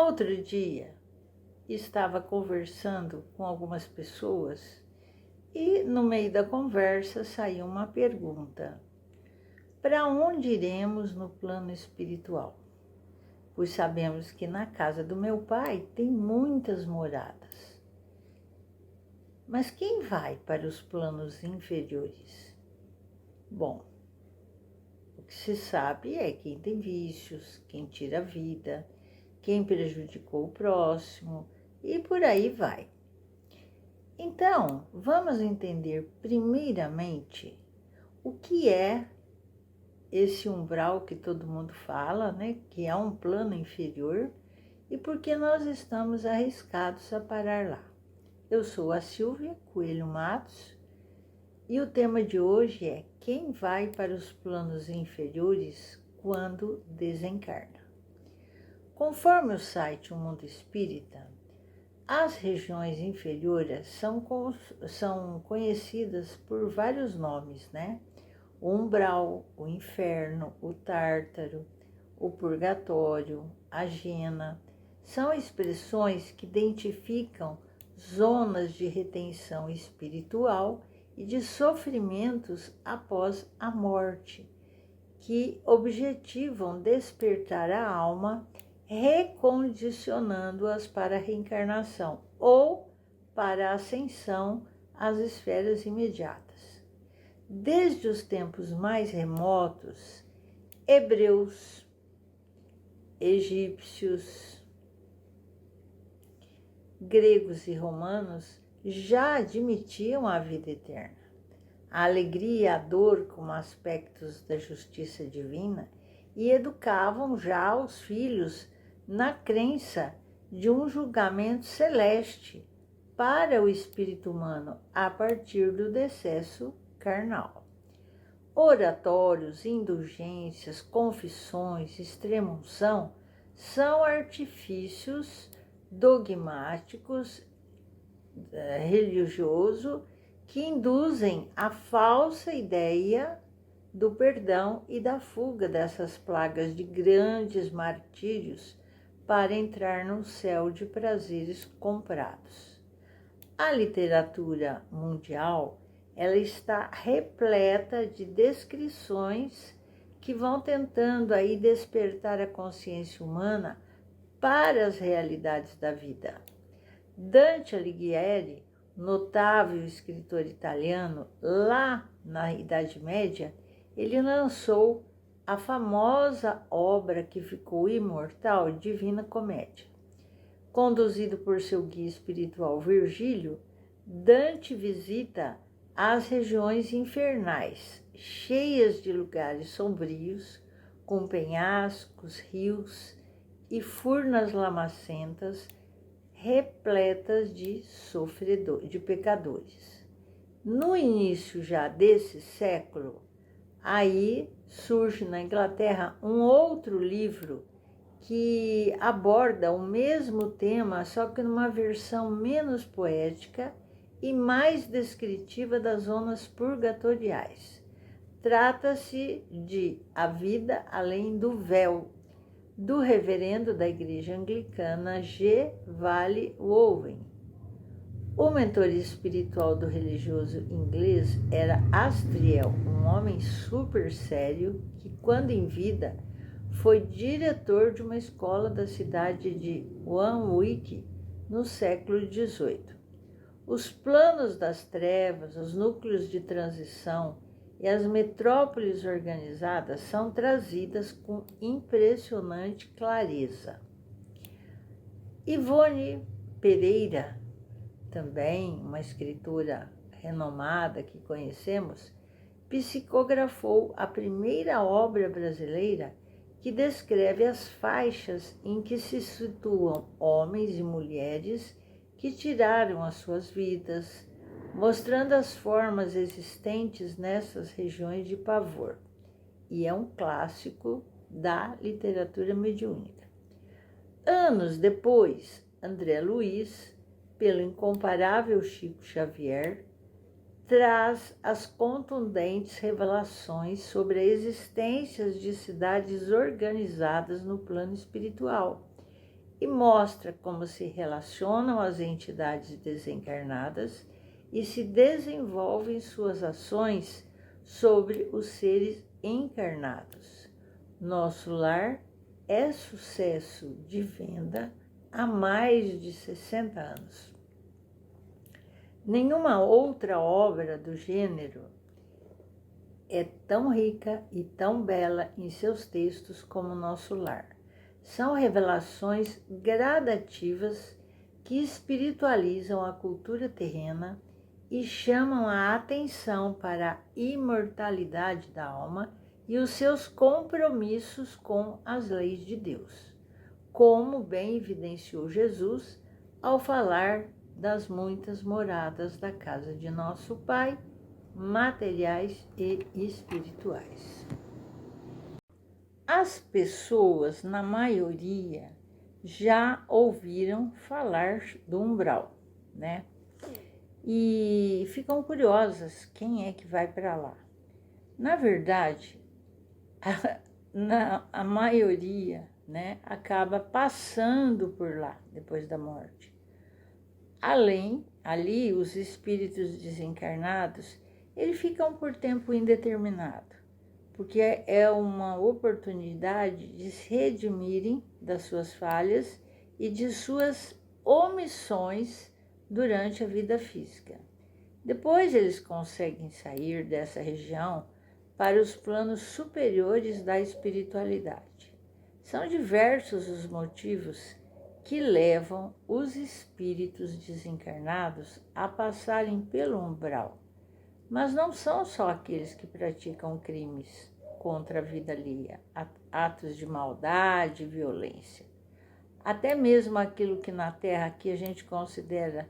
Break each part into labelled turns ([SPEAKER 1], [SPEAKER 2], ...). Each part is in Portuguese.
[SPEAKER 1] Outro dia, estava conversando com algumas pessoas e no meio da conversa saiu uma pergunta: para onde iremos no plano espiritual? Pois sabemos que na casa do meu pai tem muitas moradas. Mas quem vai para os planos inferiores? Bom, o que se sabe é quem tem vícios, quem tira a vida, quem prejudicou o próximo e por aí vai. Então, vamos entender primeiramente o que é esse umbral que todo mundo fala, né? Que é um plano inferior e por que nós estamos arriscados a parar lá. Eu sou a Silvia Coelho Matos e o tema de hoje é quem vai para os planos inferiores quando desencarna. Conforme o site O Mundo Espírita, as regiões inferiores são conhecidas por vários nomes, né? O umbral, o inferno, o tártaro, o purgatório, a jena, são expressões que identificam zonas de retenção espiritual e de sofrimentos após a morte, que objetivam despertar a alma, recondicionando-as para a reencarnação ou para a ascensão às esferas imediatas. Desde os tempos mais remotos, hebreus, egípcios, gregos e romanos já admitiam a vida eterna. A alegria e a dor como aspectos da justiça divina e educavam já os filhos na crença de um julgamento celeste para o espírito humano a partir do decesso carnal. Oratórios, indulgências, confissões, extrema-unção são artifícios dogmáticos religiosos que induzem a falsa ideia do perdão e da fuga dessas plagas de grandes martírios para entrar no céu de prazeres comprados. A literatura mundial, ela está repleta de descrições que vão tentando aí despertar a consciência humana para as realidades da vida. Dante Alighieri, notável escritor italiano, lá na Idade Média, ele lançou a famosa obra que ficou imortal, Divina Comédia. Conduzido por seu guia espiritual Virgílio, Dante visita as regiões infernais, cheias de lugares sombrios, com penhascos, rios e furnas lamacentas, repletas de pecadores. No início já desse século, aí surge na Inglaterra um outro livro que aborda o mesmo tema, só que numa versão menos poética e mais descritiva das zonas purgatoriais. Trata-se de A Vida Além do Véu, do reverendo da Igreja Anglicana G. Vale Owen. O mentor espiritual do religioso inglês era Astriel, um homem super sério que, quando em vida, foi diretor de uma escola da cidade de Wanwick no século XVIII. Os planos das trevas, os núcleos de transição e as metrópoles organizadas são trazidas com impressionante clareza. Ivone Pereira, também uma escritora renomada que conhecemos, psicografou a primeira obra brasileira que descreve as faixas em que se situam homens e mulheres que tiraram as suas vidas, mostrando as formas existentes nessas regiões de pavor. E é um clássico da literatura mediúnica. Anos depois, André Luiz, pelo incomparável Chico Xavier, traz as contundentes revelações sobre a existência de cidades organizadas no plano espiritual e mostra como se relacionam as entidades desencarnadas e se desenvolvem suas ações sobre os seres encarnados. Nosso Lar é sucesso de venda há mais de 60 anos. Nenhuma outra obra do gênero é tão rica e tão bela em seus textos como Nosso Lar. São revelações gradativas que espiritualizam a cultura terrena e chamam a atenção para a imortalidade da alma e os seus compromissos com as leis de Deus, como bem evidenciou Jesus ao falar das muitas moradas da casa de nosso Pai, materiais e espirituais. As pessoas, na maioria, já ouviram falar do umbral, né? E ficam curiosas quem é que vai para lá. Na verdade, a maioria, né, acaba passando por lá depois da morte. Ali, os espíritos desencarnados, eles ficam por tempo indeterminado, porque é uma oportunidade de se redimirem das suas falhas e de suas omissões durante a vida física. Depois eles conseguem sair dessa região para os planos superiores da espiritualidade. São diversos os motivos que levam os espíritos desencarnados a passarem pelo umbral. Mas não são só aqueles que praticam crimes contra a vida alheia, atos de maldade e violência. Até mesmo aquilo que na Terra aqui a gente considera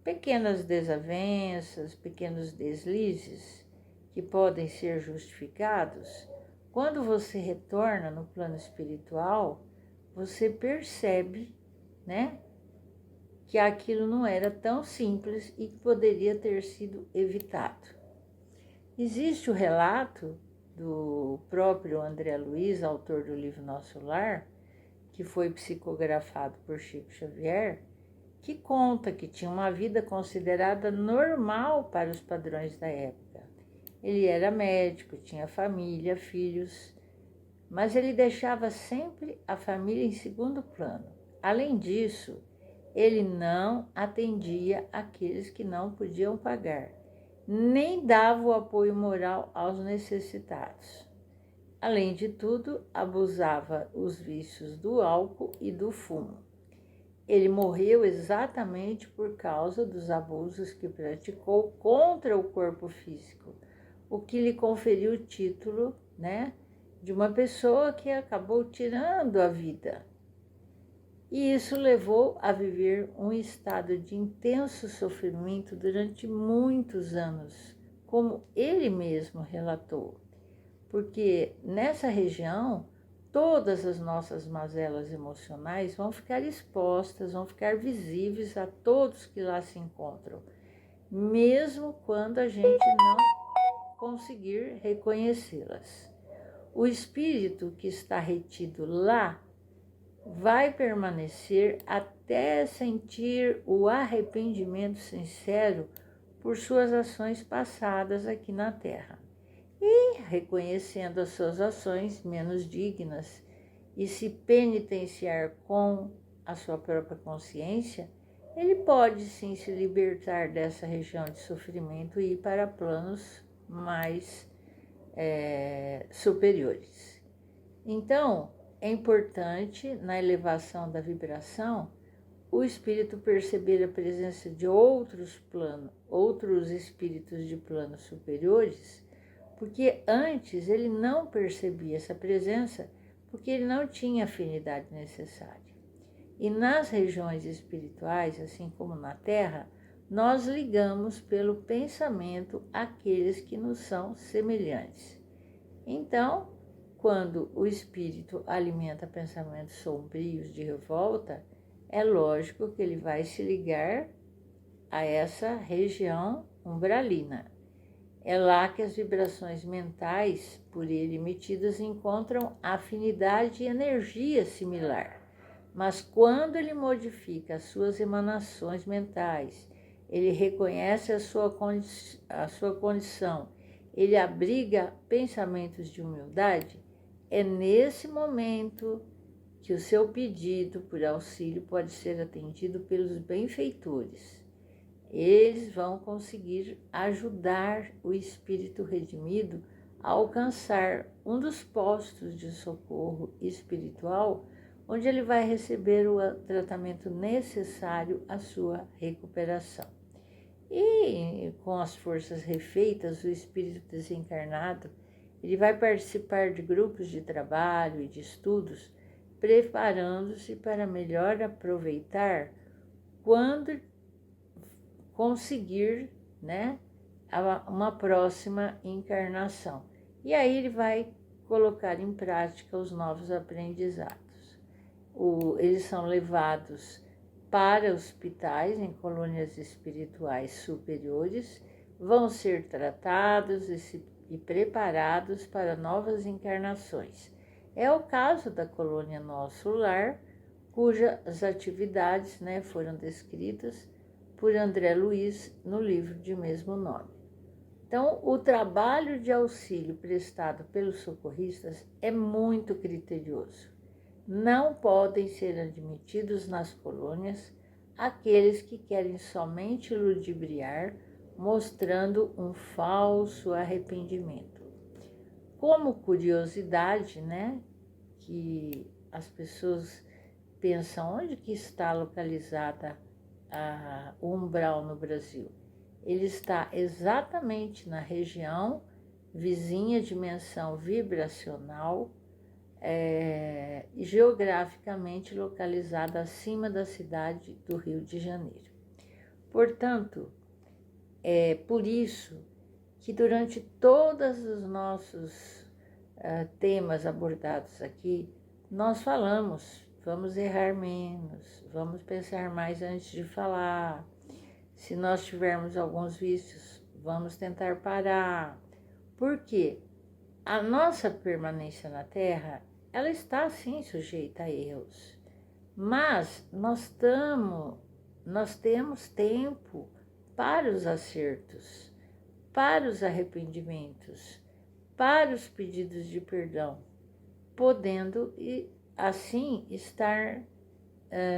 [SPEAKER 1] pequenas desavenças, pequenos deslizes que podem ser justificados, quando você retorna no plano espiritual, você percebe, né, que aquilo não era tão simples e que poderia ter sido evitado. Existe o relato do próprio André Luiz, autor do livro Nosso Lar, que foi psicografado por Chico Xavier, que conta que tinha uma vida considerada normal para os padrões da época. Ele era médico, tinha família, filhos, mas ele deixava sempre a família em segundo plano. Além disso, ele não atendia aqueles que não podiam pagar, nem dava o apoio moral aos necessitados. Além de tudo, abusava os vícios do álcool e do fumo. Ele morreu exatamente por causa dos abusos que praticou contra o corpo físico, o que lhe conferiu o título, né, de uma pessoa que acabou tirando a vida. E isso levou a viver um estado de intenso sofrimento durante muitos anos, como ele mesmo relatou. Porque nessa região, todas as nossas mazelas emocionais vão ficar expostas, vão ficar visíveis a todos que lá se encontram, mesmo quando a gente não conseguir reconhecê-las. O espírito que está retido lá vai permanecer até sentir o arrependimento sincero por suas ações passadas aqui na Terra. E, reconhecendo as suas ações menos dignas e se penitenciar com a sua própria consciência, ele pode sim se libertar dessa região de sofrimento e ir para planos mais superiores. Então, é importante, na elevação da vibração, o espírito perceber a presença de outros espíritos de planos superiores, porque antes ele não percebia essa presença, porque ele não tinha a afinidade necessária. E nas regiões espirituais, assim como na Terra, nós ligamos pelo pensamento aqueles que nos são semelhantes. Então, quando o espírito alimenta pensamentos sombrios de revolta, é lógico que ele vai se ligar a essa região umbralina. É lá que as vibrações mentais, por ele emitidas, encontram afinidade e energia similar. Mas quando ele modifica as suas emanações mentais, ele reconhece a sua condição, ele abriga pensamentos de humildade, é nesse momento que o seu pedido por auxílio pode ser atendido pelos benfeitores. Eles vão conseguir ajudar o espírito redimido a alcançar um dos postos de socorro espiritual, onde ele vai receber o tratamento necessário à sua recuperação. E com as forças refeitas, o espírito desencarnado, ele vai participar de grupos de trabalho e de estudos, preparando-se para melhor aproveitar quando conseguir, uma próxima encarnação. E aí ele vai colocar em prática os novos aprendizados. Eles são levados para hospitais em colônias espirituais superiores, vão ser tratados e preparados para novas encarnações. É o caso da colônia Nosso Lar, cujas atividades foram descritas por André Luiz no livro de mesmo nome. Então, o trabalho de auxílio prestado pelos socorristas é muito criterioso. Não podem ser admitidos nas colônias aqueles que querem somente ludibriar, mostrando um falso arrependimento. Como curiosidade, que as pessoas pensam onde que está localizada o umbral no Brasil. Ele está exatamente na região vizinha dimensão vibracional, geograficamente localizada acima da cidade do Rio de Janeiro. Portanto, é por isso que durante todos os nossos temas abordados aqui, nós falamos, vamos errar menos, vamos pensar mais antes de falar. Se nós tivermos alguns vícios, vamos tentar parar. Por quê? A nossa permanência na Terra, ela está sim sujeita a erros, mas nós temos tempo para os acertos, para os arrependimentos, para os pedidos de perdão, podendo assim estar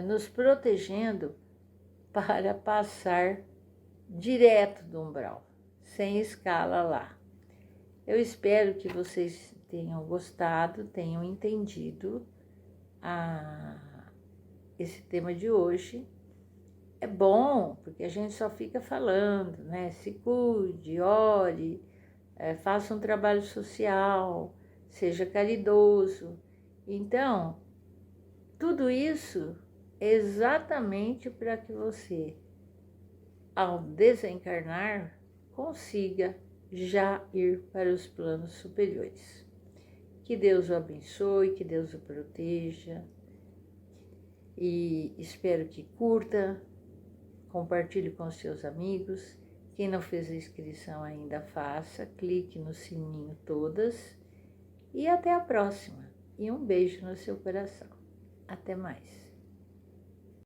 [SPEAKER 1] nos protegendo para passar direto do umbral, sem escala lá. Eu espero que vocês tenham gostado, tenham entendido esse tema de hoje. É bom, porque a gente só fica falando, Se cuide, ore, faça um trabalho social, seja caridoso. Então, tudo isso é exatamente para que você, ao desencarnar, consiga já ir para os planos superiores. Que Deus o abençoe, que Deus o proteja, e espero que curta, compartilhe com seus amigos. Quem não fez a inscrição ainda, faça, clique no sininho todas, e até a próxima. E um beijo no seu coração. Até mais.